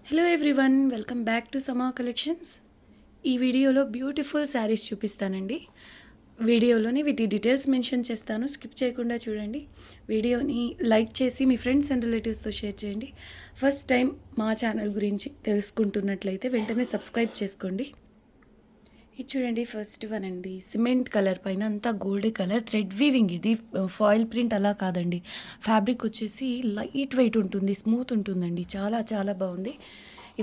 Hello everyone, welcome back to సమా collections. ఈ వీడియోలో బ్యూటిఫుల్ శారీస్ చూపిస్తానండి. వీడియోలోని వీటి డీటెయిల్స్ మెన్షన్ చేస్తాను, స్కిప్ చేయకుండా చూడండి. వీడియోని లైక్ చేసి మీ ఫ్రెండ్స్ అండ్ రిలేటివ్స్తో షేర్ చేయండి. ఫస్ట్ టైం మా ఛానల్ గురించి తెలుసుకుంటున్నట్లయితే వెంటనే సబ్స్క్రైబ్ చేసుకోండి. ఇది చూడండి, ఫస్ట్ వన్ అండి. సిమెంట్ కలర్ పైన అంతా గోల్డ్ కలర్ థ్రెడ్ వీవింగ్. ఇది ఫాయిల్ ప్రింట్ అలా కాదండి. ఫ్యాబ్రిక్ వచ్చేసి లైట్ వెయిట్ ఉంటుంది, స్మూత్ ఉంటుందండి. చాలా చాలా బాగుంది.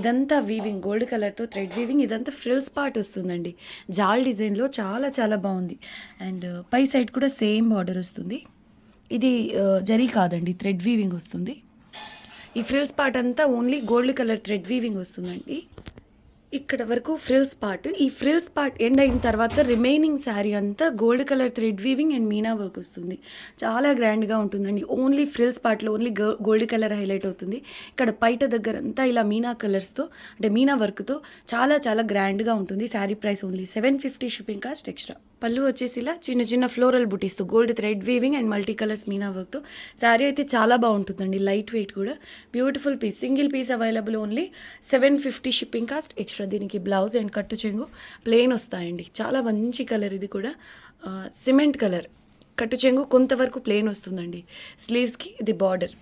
ఇదంతా వీవింగ్, గోల్డ్ కలర్తో థ్రెడ్ వీవింగ్. ఇదంతా ఫ్రిల్స్ పార్ట్ వస్తుందండి. జాల్ డిజైన్లో చాలా చాలా బాగుంది. అండ్ పై సైడ్ కూడా సేమ్ బార్డర్ వస్తుంది. ఇది జరీ కాదండి, థ్రెడ్ వీవింగ్ వస్తుంది. ఈ ఫ్రిల్స్ పార్ట్ అంతా only gold colour thread weaving వస్తుందండి. ఇక్కడ వరకు ఫ్రిల్స్ పార్ట్. ఈ ఫ్రిల్స్ పార్ట్ ఎండ్ అయిన తర్వాత రిమైనింగ్ శారీ అంతా gold colour thread weaving and meena work వస్తుంది. చాలా గ్రాండ్గా ఉంటుందండి. ఓన్లీ ఫ్రిల్స్ పార్ట్లో ఓన్లీ గోల్డ్ కలర్ హైలైట్ అవుతుంది. ఇక్కడ పైట దగ్గర అంతా ఇలా మీనా కలర్స్తో, అంటే మీనా వర్క్తో చాలా చాలా గ్రాండ్గా ఉంటుంది. Sari price only 750, shipping cost extra. పళ్ళు వచ్చేసి ఇలా చిన్న చిన్న ఫ్లోరల్ బుటీస్తో gold thread weaving and multi colours meena వర్క్తో శారీ అయితే చాలా బాగుంటుందండి. లైట్ వెయిట్ కూడా, beautiful piece. Single piece available, only 750, shipping cost extra. దీనికి బ్లౌజ్ అండ్ కట్టు చెంగు ప్లెయిన్ వస్తాయండి. చాలా మంచి కలర్ ఇది కూడా, సిమెంట్ కలర్. కట్టు చెంగు కొంతవరకు ప్లెయిన్ వస్తుందండి. స్లీవ్స్కి ఇది border.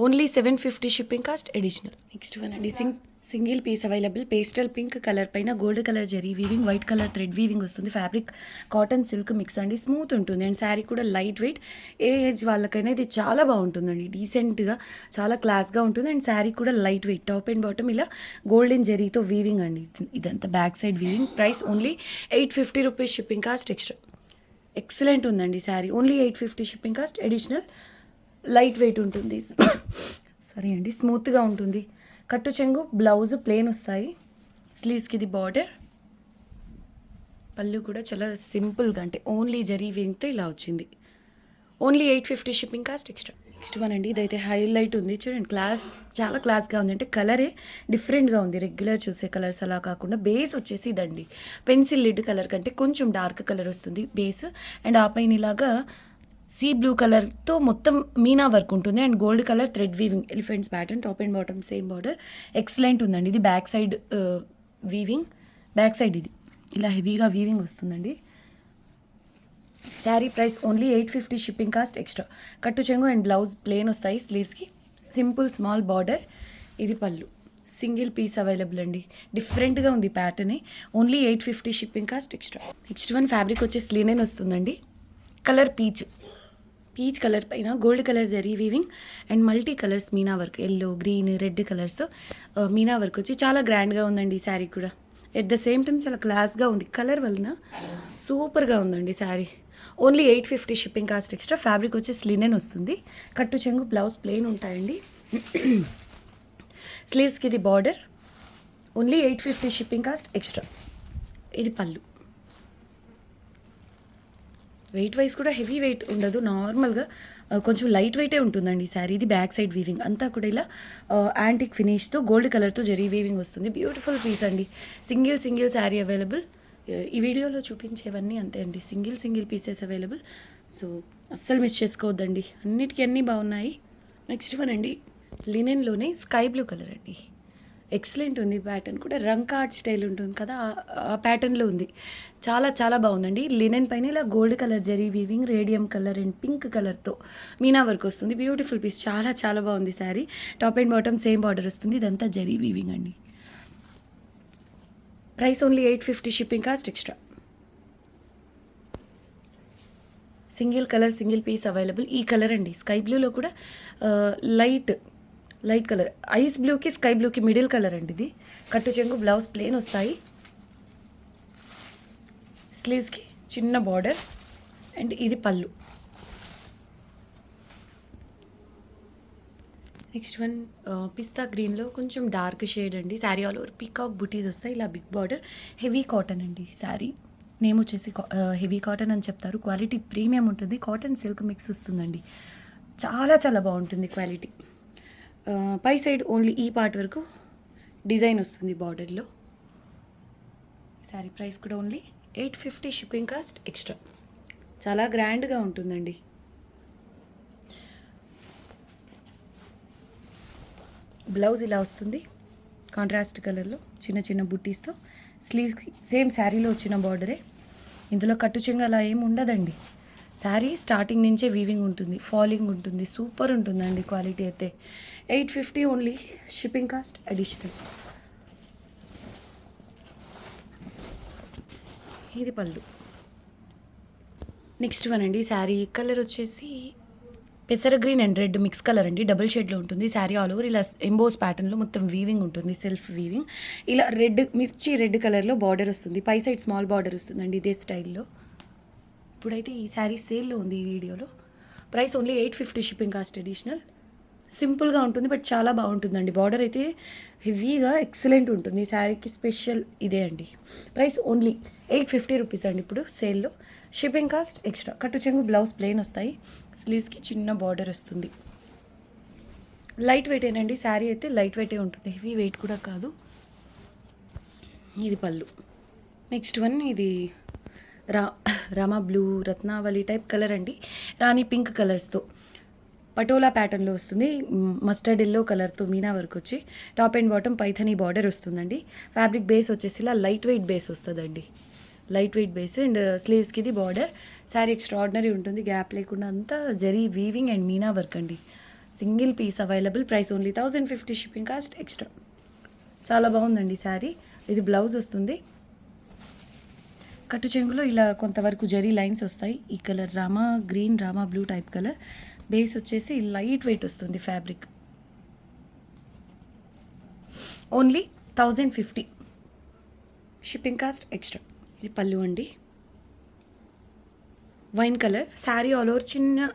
Only 750, shipping cost additional. Next one అండి, single piece available. Pastel pink colour పైన gold colour zari weaving, white colour thread weaving వస్తుంది. ఫ్యాబ్రిక్ కాటన్ సిల్క్ మిక్స్ అండి, స్మూత్ ఉంటుంది. అండ్ శారీ కూడా లైట్ వెయిట్. ఏ ఏజ్ వాళ్ళకైనా ఇది చాలా బాగుంటుందండి. డీసెంట్గా చాలా క్లాస్గా ఉంటుంది. అండ్ శారీ కూడా light weight. Top and bottom ఇలా గోల్డెన్ జరీతో వీవింగ్ అండి. ఇదంతా back side weaving. Price only 850 rupees, shipping cost extra. Excellent ఉందండి sari. Only 850, shipping cost additional. Light weight ఉంటుంది, సారీ అండి, స్మూత్గా ఉంటుంది. కట్టు చెంగు బ్లౌజ్ ప్లెయిన్ వస్తాయి. స్లీవ్స్కి ఇది బార్డర్. పళ్ళు కూడా చాలా సింపుల్గా, అంటే ఓన్లీ జరీ వీవింగ్తో ఇలా వచ్చింది. Only 850, shipping cost extra. Next one అండి, ఇదైతే హైలైట్ ఉంది. చూడండి, చాలా క్లాస్గా ఉంది. అంటే కలరే డిఫరెంట్గా ఉంది. రెగ్యులర్ చూసే కలర్స్ అలా కాకుండా బేస్ వచ్చేసి ఇదండి. పెన్సిల్ లిడ్ కలర్ కంటే కొంచెం డార్క్ కలర్ వస్తుంది బేస్. అండ్ ఆ పైన ఇలాగా సీ బ్లూ కలర్తో మొత్తం మీనా వర్క్ ఉంటుంది. And gold colour thread weaving, elephants pattern. Top and bottom same border. Excellent ఉందండి. ఇది back side weaving. Back side ఇది ఇలా హెవీగా వీవింగ్ వస్తుందండి. Sari price only 850, shipping cost extra. కట్టు చెంగు అండ్ బ్లౌజ్ ప్లెయిన్ వస్తాయి. స్లీవ్స్కి సింపుల్ స్మాల్ బార్డర్. ఇది పళ్ళు. సింగిల్ పీస్ అవైలబుల్ అండి. డిఫరెంట్గా ఉంది pattern. Only 850, shipping cost extra. Next one fabric వచ్చేసి లినెన్ వస్తుందండి. కలర్ పీచ్ కలర్ పైన gold colour zari weaving and multi colours Meena work. Yellow, green, red colours Meena work వచ్చి చాలా గ్రాండ్గా ఉందండి ఈ శారీ కూడా. ఎట్ ద సేమ్ టైం చాలా క్లాస్గా ఉంది. కలర్ వలన సూపర్గా ఉందండి sari. Only 850, shipping cost extra. Fabric వచ్చేసి లినెన్ వస్తుంది. కట్టు చెంగు బ్లౌజ్ ప్లెయిన్ ఉంటాయండి. స్లీవ్స్కి ఇది border. Only 850, shipping cost extra. ఇది పళ్ళు. వెయిట్ వైజ్ కూడా హెవీ వెయిట్ ఉండదు, నార్మల్గా కొంచెం లైట్ వెయిటే ఉంటుందండి ఈ శారీ. ఇది బ్యాక్ సైడ్ వీవింగ్ అంతా కూడా ఇలా యాంటిక్ ఫినిష్తో గోల్డ్ కలర్తో జరీ వీవింగ్ వస్తుంది. బ్యూటిఫుల్ పీస్ అండి. Single sari available. ఈ వీడియోలో చూపించేవన్నీ అంతే అండి, సింగిల్ పీసెస్ అవైలబుల్. సో అస్సలు మిస్ చేసుకోవద్దండి, అన్నిటికీ అన్నీ బాగున్నాయి. నెక్స్ట్ వన్ అండి, లినెన్లోనే స్కై బ్లూ కలర్ అండి. ఎక్సలెంట్ ఉంది. ప్యాటర్న్ కూడా రంకా ఆర్ట్ స్టైల్ ఉంటుంది కదా, ఆ ప్యాటర్న్లో ఉంది. చాలా చాలా బాగుందండి. లినెన్ పైన ఇలా gold colour zari weaving, radium colour and pink కలర్తో మీనా వర్క్ వస్తుంది. Beautiful piece. చాలా చాలా బాగుంది sari. Top and bottom same border వస్తుంది. ఇదంతా జరీ వీవింగ్ అండి. Price only 850, shipping cost extra. Single piece available. ఈ కలర్ అండి, స్కై బ్లూలో కూడా లైట్ కలర్, ఐస్ బ్లూకి స్కై బ్లూకి మిడిల్ కలర్ అండి ఇది. కట్టు చెంగు బ్లౌజ్ ప్లెయిన్ వస్తాయి. స్లీవ్స్కి చిన్న బార్డర్ అండ్ ఇది పళ్ళు. నెక్స్ట్ వన్ పిస్తా గ్రీన్లో కొంచెం డార్క్ షేడ్ అండి. శారీ ఆల్ ఓవర్ పీకాక్ బుటీస్ వస్తాయి. ఇలా బిగ్ బార్డర్. హెవీ కాటన్ అండి శారీ. నేమ్ వచ్చేసి హెవీ కాటన్ అని చెప్తారు. క్వాలిటీ ప్రీమియం ఉంటుంది. కాటన్ సిల్క్ మిక్స్ వస్తుందండి. చాలా చాలా బాగుంటుంది క్వాలిటీ. పై సైడ్ ఓన్లీ ఈ పార్ట్ వరకు డిజైన్ వస్తుంది బార్డర్లో. శారీ ప్రైస్ కూడా ఓన్లీ 850, షిప్పింగ్ కాస్ట్ ఎక్స్ట్రా. చాలా గ్రాండ్గా ఉంటుందండి. బ్లౌజ్ ఇలా వస్తుంది కాంట్రాస్ట్ కలర్లో చిన్న చిన్న బుట్టీస్తో. స్లీవ్స్కి సేమ్ శారీలో వచ్చిన బార్డరే. ఇందులో కట్టు చెంగు అలా ఏమి ఉండదండి. శారీ స్టార్టింగ్ నుంచే వీవింగ్ ఉంటుంది, ఫాలింగ్ ఉంటుంది, సూపర్ ఉంటుందండి క్వాలిటీ అయితే. 850 ఓన్లీ, షిప్పింగ్ కాస్ట్ అడిషనల్. ఇది పళ్ళు. నెక్స్ట్ వన్ అండి, శారీ కలర్ వచ్చేసి పెసర green and red mix colour అండి, డబుల్ షేడ్లో ఉంటుంది. శారీ ఆల్ ఓవర్ ఇలా ఎంబోస్ ప్యాటర్న్లో మొత్తం వీవింగ్ ఉంటుంది, సెల్ఫ్ వీవింగ్. ఇలా రెడ్ మిర్చి రెడ్ కలర్లో బార్డర్ వస్తుంది, పై సైడ్ స్మాల్ బార్డర్ వస్తుందండి ఇదే స్టైల్లో. ఇప్పుడైతే ఈ శారీ సేల్లో ఉంది ఈ వీడియోలో. Price only 850, shipping cost additional. సింపుల్గా ఉంటుంది బట్ చాలా బాగుంటుందండి. బార్డర్ అయితే హెవీగా ఎక్సలెంట్ ఉంటుంది. ఈ శారీకి స్పెషల్ ఇదే అండి. ప్రైస్ ఓన్లీ 850 రూపీస్ అండి ఇప్పుడు సేల్లో. Shipping cost extra. కట్టు చెంగు బ్లౌజ్ ప్లెయిన్ వస్తాయి, స్లీవ్స్కి చిన్న బార్డర్ వస్తుంది. లైట్ వెయిట్ ఏనండి, శారీ అయితే లైట్ వెయిటే ఉంటుంది, హెవీ వెయిట్ కూడా కాదు. ఇది పళ్ళు. నెక్స్ట్ వన్ ఇది రామా బ్లూ రత్నావళి టైప్ కలర్ అండి, రాణి పింక్ కలర్స్తో పటోలా ప్యాటర్న్లో వస్తుంది. మస్టర్డ్ ఎల్లో కలర్తో మీనా వర్క్ వచ్చి top and bottom Paithani border వస్తుందండి. ఫ్యాబ్రిక్ బేస్ వచ్చేసి ఇలా లైట్ వెయిట్ బేస్ వస్తుందండి, లైట్ వెయిట్ బేస్. అండ్ స్లీవ్స్కి ఇది బార్డర్. శారీ ఎక్స్ట్రాడినరీ ఉంటుంది, గ్యాప్ లేకుండా అంతా zari weaving and meena work అండి. Single piece available. Price only 1050, shipping cost extra. చాలా బాగుందండి శారీ. ఇది బ్లౌజ్ వస్తుంది. కట్టు చెంగులో ఇలా కొంతవరకు జరీ లైన్స్ వస్తాయి. ఈ colour Rama green, Rama blue type colour. Base వచ్చేసి లైట్ వెయిట్ వస్తుంది fabric. Only 1050, shipping cost extra. ఇది పళ్ళు అండి, wine colour. Sari all over చిన్న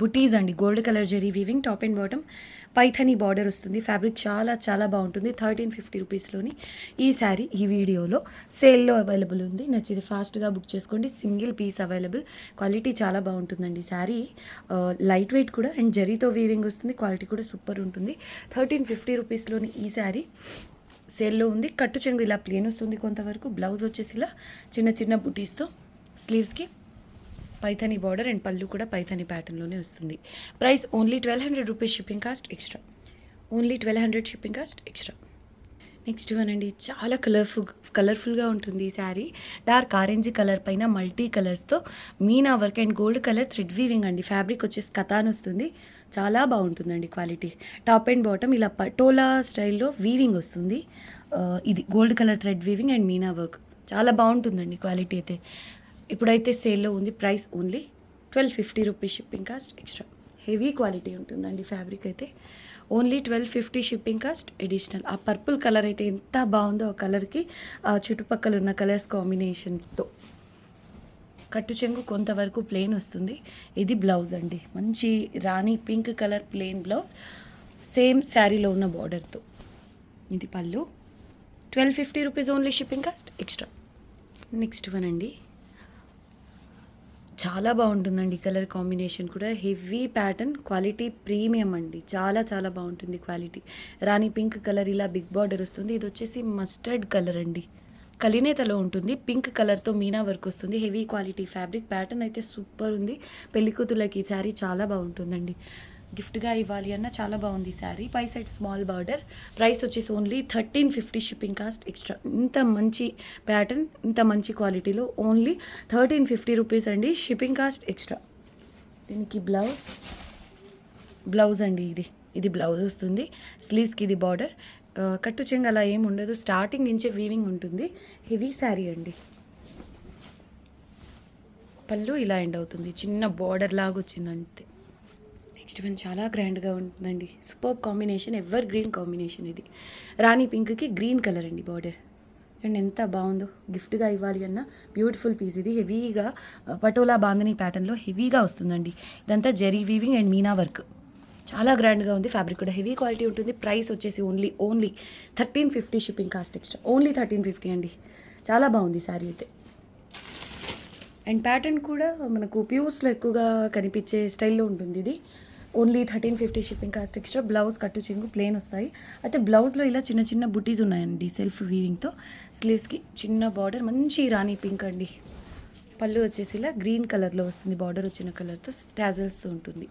బుటీస్ అండి, gold colour zari weaving. Top and bottom Paithani border వస్తుంది. ఫ్యాబ్రిక్ చాలా చాలా బాగుంటుంది. 1350 రూపీస్లోని ఈ శారీ ఈ వీడియోలో సేల్లో అవైలబుల్ ఉంది. నచ్చితే ఫాస్ట్గా బుక్ చేసుకోండి, సింగిల్ పీస్ అవైలబుల్. క్వాలిటీ చాలా బాగుంటుందండి. శారీ లైట్ వెయిట్ కూడా అండ్ జరీతో వీవింగ్ వస్తుంది, క్వాలిటీ కూడా సూపర్ ఉంటుంది. 1350 రూపీస్లోని ఈ శారీ సేల్లో ఉంది. కట్టు చెంగు ఇలా ప్లేన్ వస్తుంది కొంతవరకు. బ్లౌజ్ వచ్చేసి ఇలా చిన్న చిన్న బుటీస్తో, స్లీవ్స్కి పైథనీ బార్డర్ అండ్ పళ్ళు కూడా పైథనీ ప్యాటర్న్లోనే వస్తుంది. Price only 1200 rupees, shipping cost extra. Only 1200, shipping cost extra. Next one అండి, చాలా కలర్ఫుల్గా ఉంటుంది ఈ శారీ. డార్క్ ఆరెంజ్ కలర్ పైన మల్టీ కలర్స్తో meena work and gold colour thread weaving అండి. ఫ్యాబ్రిక్ వచ్చేసి కతాన్ వస్తుంది, చాలా బాగుంటుందండి క్వాలిటీ. టాప్ అండ్ బాటమ్ ఇలా పటోలా స్టైల్లో వీవింగ్ వస్తుంది. ఇది gold colour thread weaving and meena work, చాలా బాగుంటుందండి క్వాలిటీ అయితే. ఇప్పుడైతే సేల్లో ఉంది. Price only 1250 rupees, shipping cost extra. Heavy quality ఉంటుందండి ఫ్యాబ్రిక్ అయితే. Only 1250, shipping cost additional. ఆ పర్పుల్ కలర్ అయితే ఎంత బాగుందో ఆ కలర్కి, ఆ చుట్టుపక్కల ఉన్న కలర్స్ కాంబినేషన్తో. కట్టు చెంగు కొంతవరకు ప్లెయిన్ వస్తుంది. ఇది బ్లౌజ్ అండి, మంచి rani pink colour plain blouse, same శారీలో ఉన్న బార్డర్తో. ఇది పళ్ళు. 1250 rupees only, shipping cost extra. Next one అండి, చాలా బాగుంటుందండి కలర్ కాంబినేషన్ కూడా. హెవీ ప్యాటర్న్, క్వాలిటీ ప్రీమియం అండి, చాలా చాలా బాగుంటుంది క్వాలిటీ. రాణి పింక్ కలర్ ఇలా బిగ్ బార్డర్ వస్తుంది. ఇది వచ్చేసి మస్టర్డ్ కలర్ అండి, కలినేతలో ఉంటుంది. పింక్ కలర్తో మీనా వర్క్ వస్తుంది. Heavy quality fabric. ప్యాటర్న్ అయితే సూపర్ ఉంది. పెళ్ళికూతులకి ఈ శారీ చాలా బాగుంటుందండి, గిఫ్ట్గా ఇవ్వాలి అన్న చాలా బాగుంది శారీ. పై సైడ్ స్మాల్ బార్డర్. ప్రైస్ వచ్చేసి ఓన్లీ 1350, షిప్పింగ్ కాస్ట్ ఎక్స్ట్రా. ఇంత మంచి ప్యాటర్న్, ఇంత మంచి క్వాలిటీలో ఓన్లీ 1350 రూపీస్ అండి, షిప్పింగ్ కాస్ట్ ఎక్స్ట్రా. దీనికి బ్లౌజ్ అండి, ఇది బ్లౌజ్ వస్తుంది. స్లీవ్స్కి ఇది బార్డర్. కట్టు చెంగు అలా ఏమి ఉండదు, స్టార్టింగ్ నుంచే వీవింగ్ ఉంటుంది. హెవీ శారీ అండి. పళ్ళు ఇలా ఎండ్ అవుతుంది, చిన్న బార్డర్ లాగా వచ్చింది అంతే. నెక్స్ట్ వన్ చాలా గ్రాండ్గా ఉంటుందండి, super combination, ever green combination. ఇది రాణి పింక్కి గ్రీన్ కలర్ అండి బార్డర్. అండ్ ఎంత బాగుందో, గిఫ్ట్గా ఇవ్వాలి అన్న బ్యూటిఫుల్ పీస్. ఇది హెవీగా పటోలా బాందని ప్యాటర్న్లో హెవీగా వస్తుందండి. ఇదంతా zari weaving and meena work, చాలా గ్రాండ్గా ఉంది. ఫ్యాబ్రిక్ కూడా హెవీ క్వాలిటీ ఉంటుంది. ప్రైస్ వచ్చేసి only 1350, shipping cost extra. Only 1350 అండి, చాలా బాగుంది శారీ అయితే. అండ్ ప్యాటర్న్ కూడా మనకు ప్యూస్లో ఎక్కువగా కనిపించే స్టైల్లో ఉంటుంది. ఇది only 1350, shipping cost extra. Blouse కట్టు చెంగు ప్లేన్ వస్తాయి. అయితే బ్లౌజ్లో ఇలా చిన్న చిన్న బుటీస్ ఉన్నాయండి సెల్ఫ్ వీవింగ్తో. స్లీవ్స్కి చిన్న బార్డర్, మంచి రాణి పింక్ అండి, పళ్ళు వచ్చేసి ఇలా గ్రీన్ కలర్లో వస్తుంది, బార్డర్ వచ్చిన కలర్తో టాజల్స్తో ఉంటుంది.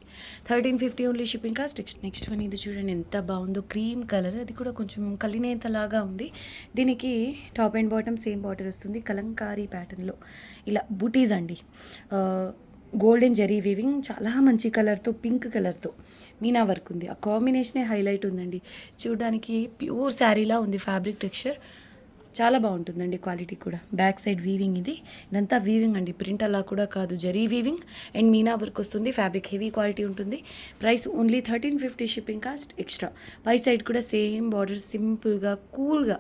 1350 only shipping cost. Next one ఇది చూడండి ఎంత బాగుందో, క్రీమ్ కలర్, అది కూడా కొంచెం కలినేతలాగా ఉంది. దీనికి top and bottom same border వస్తుంది, కలంకారీ ప్యాటర్న్లో ఇలా బూటీస్ అండి. గోల్డెన్ జరీ వీవింగ్, చాలా మంచి కలర్తో, పింక్ కలర్తో మీనా వర్క్ ఉంది. ఆ కాంబినేషనే హైలైట్ ఉందండి. చూడడానికి ప్యూర్ శారీలా ఉంది, ఫ్యాబ్రిక్ టెక్స్చర్ చాలా బాగుంటుందండి. క్వాలిటీ కూడా బ్యాక్ సైడ్ వీవింగ్, ఇదంతా వీవింగ్ అండి, ప్రింట్ అలా కూడా కాదు, zari weaving and meena work వస్తుంది. ఫ్యాబ్రిక్ హెవీ క్వాలిటీ ఉంటుంది. Price only 1350 shipping cost extra. పై సైడ్ కూడా సేమ్ బార్డర్, సింపుల్గా కూల్గా,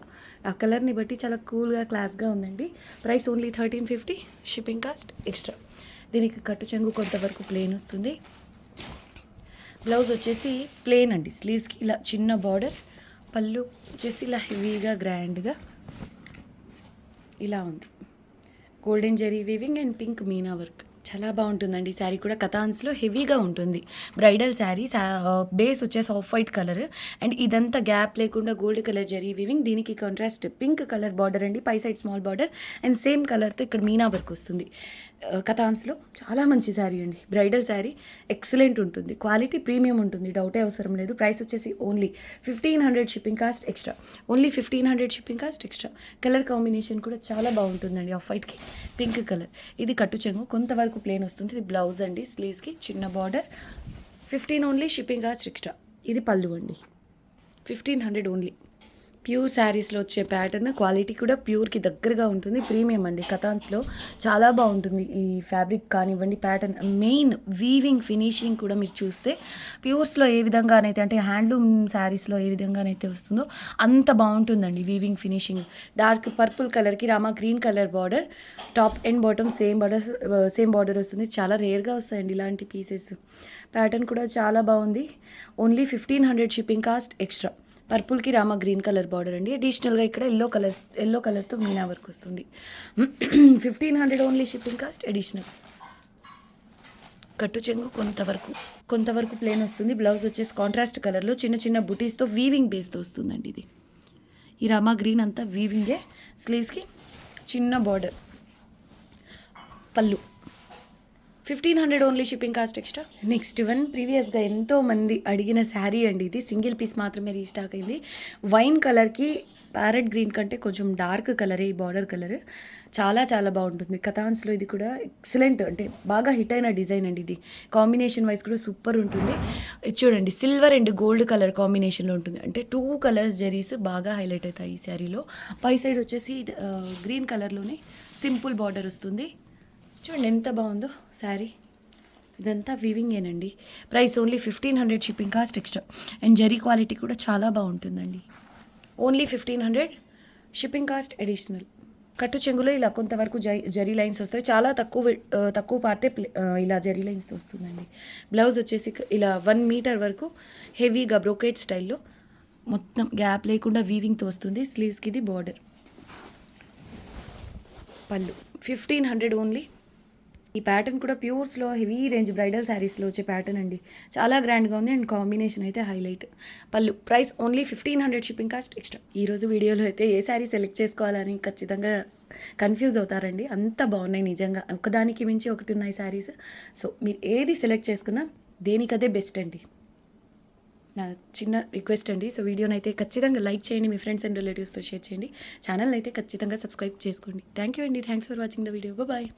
ఆ కలర్ని బట్టి చాలా కూల్గా క్లాస్గా ఉందండి. Price only 1350 shipping cost extra. దీనికి కట్టు చెంగు కొంతవరకు ప్లెయిన్ వస్తుంది. బ్లౌజ్ వచ్చేసి ప్లెయిన్ అండి, స్లీవ్స్కి ఇలా చిన్న బార్డర్, పళ్ళు వచ్చేసి ఇలా హెవీగా గ్రాండ్గా ఇలా ఉంది. Golden zari weaving and pink meena work చాలా బాగుంటుందండి. శారీ కూడా కథాన్స్లో హెవీగా ఉంటుంది. బ్రైడల్ శారీ, బేస్ వచ్చేసి ఆఫ్ వైట్ కలర్ అండ్ ఇదంతా గ్యాప్ లేకుండా గోల్డ్ కలర్ జరీ వీవింగ్. దీనికి కాంట్రాస్ట్ పింక్ కలర్ బార్డర్ అండి, పై side small border and same కలర్తో ఇక్కడ మీనా వర్క్ వస్తుంది. కథాన్స్లో చాలా మంచి శారీ అండి, బ్రైడల్ శారీ ఎక్సలెంట్ ఉంటుంది. క్వాలిటీ ప్రీమియం ఉంటుంది, డౌటే అవసరం లేదు. ప్రైస్ వచ్చేసి only 1500 shipping cost extra. Only 1500 shipping cost extra. Colour combination కూడా చాలా బాగుంటుందండి, ఆఫ్ వైట్కి పింక్ కలర్. ఇది కట్టు చెంగు కొంతవరకు ప్లేన్ వస్తుంది. ఇది బ్లౌజ్ అండి, స్లీవ్స్కి చిన్న border. 15 only shipping cost extra. ఇది పళ్ళు అండి, 1500 ఓన్లీ. ప్యూర్ శారీస్లో వచ్చే ప్యాటర్న్, క్వాలిటీ కూడా ప్యూర్కి దగ్గరగా ఉంటుంది, ప్రీమియం అండి. కథాన్స్లో చాలా బాగుంటుంది ఈ ఫ్యాబ్రిక్ కానివ్వండి, ప్యాటర్న్, మెయిన్ వీవింగ్ ఫినిషింగ్ కూడా మీరు చూస్తే ప్యూర్స్లో ఏ విధంగానైతే, అంటే హ్యాండ్లూమ్ శారీస్లో ఏ విధంగానైతే వస్తుందో అంత బాగుంటుందండి వీవింగ్ ఫినిషింగ్. డార్క్ పర్పుల్ కలర్కి Rama green colour border, top and bottom same border వస్తుంది. చాలా రేర్గా వస్తాయండి ఇలాంటి పీసెస్. ప్యాటర్న్ కూడా చాలా బాగుంది. Only 1500 shipping cost extra. పర్పుల్కి రామా గ్రీన్ కలర్ బార్డర్ అండి. అడిషనల్గా ఇక్కడ ఎల్లో కలర్తో మీనా వర్క్ వస్తుంది. 1500 ఓన్లీ షిప్పింగ్ కాస్ట్ అడిషనల్. కట్టు చెంగు కొంతవరకు ప్లేన్ వస్తుంది. బ్లౌజ్ వచ్చేసి కాంట్రాస్ట్ కలర్లో చిన్న చిన్న బుటీస్తో వీవింగ్ బేస్తో వస్తుందండి. ఇది ఈ రామా గ్రీన్ అంతా వీవింగే. స్లీవ్స్కి చిన్న బార్డర్, పళ్ళు 1500 only shipping cost extra. Next one ప్రీవియస్గా ఎంతో మంది అడిగిన శారీ అండి. ఇది సింగిల్ పీస్ మాత్రమే రీస్టాక్ అయింది. వైన్ కలర్కి ప్యారెట్ గ్రీన్ కంటే కొంచెం డార్క్ కలర్ ఈ బార్డర్ కలర్, చాలా చాలా బాగుంటుంది. కథాన్స్లో ఇది కూడా ఎక్సలెంట్, అంటే బాగా హిట్ అయిన డిజైన్ అండి. ఇది కాంబినేషన్ వైజ్ కూడా సూపర్ ఉంటుంది. చూడండి సిల్వర్ అండ్ గోల్డ్ కలర్ కాంబినేషన్లో ఉంటుంది, అంటే 2 కలర్స్ జరీస్ బాగా హైలైట్ అవుతాయి ఈ శారీలో. పై సైడ్ వచ్చేసి గ్రీన్ కలర్లోనే సింపుల్ బార్డర్ వస్తుంది. చూడండి ఎంత బాగుందో శారీ. ఇదంతా వీవింగేనండి. Price only 1500 shipping cost extra. And zari quality కూడా చాలా బాగుంటుందండి. Only 1500 shipping cost additional. కట్టు చెంగులో ఇలా కొంతవరకు జరీ లైన్స్ వస్తాయి, చాలా తక్కువ పార్టే ఇలా జరీ లైన్స్తో వస్తుందండి. బ్లౌజ్ వచ్చేసి ఇలా 1 మీటర్ వరకు హెవీగా బ్రోకెట్ స్టైల్లో మొత్తం గ్యాప్ లేకుండా వీవింగ్తో వస్తుంది. స్లీవ్స్కి ఇది బార్డర్, పళ్ళు 1500 ఓన్లీ. ఈ ప్యాటర్న్ కూడా ప్యూర్స్లో హెవీ రేంజ్ బ్రైడల్ శారీస్లో వచ్చే ప్యాటర్న్ అండి. చాలా గ్రాండ్గా ఉంది అండ్ కాంబినేషన్ అయితే హైలైట్. పళ్ళు price only 1500 shipping cost extra. ఈరోజు వీడియోలో అయితే ఏ శారీ సెలెక్ట్ చేసుకోవాలని ఖచ్చితంగా కన్ఫ్యూజ్ అవుతారండి, అంత బాగున్నాయి నిజంగా. ఒకదానికి మించి ఒకటి ఉన్నాయి శారీస్. సో మీరు ఏది సెలెక్ట్ చేసుకున్నా దేనికదే బెస్ట్ అండి. నా చిన్న రిక్వెస్ట్ అండి. సో వీడియోని అయితే ఖచ్చితంగా లైక్ చేయండి, మీ ఫ్రెండ్స్ అండ్ రిలేటివ్స్తో షేర్ చేయండి. ఛానల్ అయితే ఖచ్చితంగా సబ్స్క్రైబ్ చేసుకోండి. థ్యాంక్ యూ అండి. Thanks for watching the video. Bye.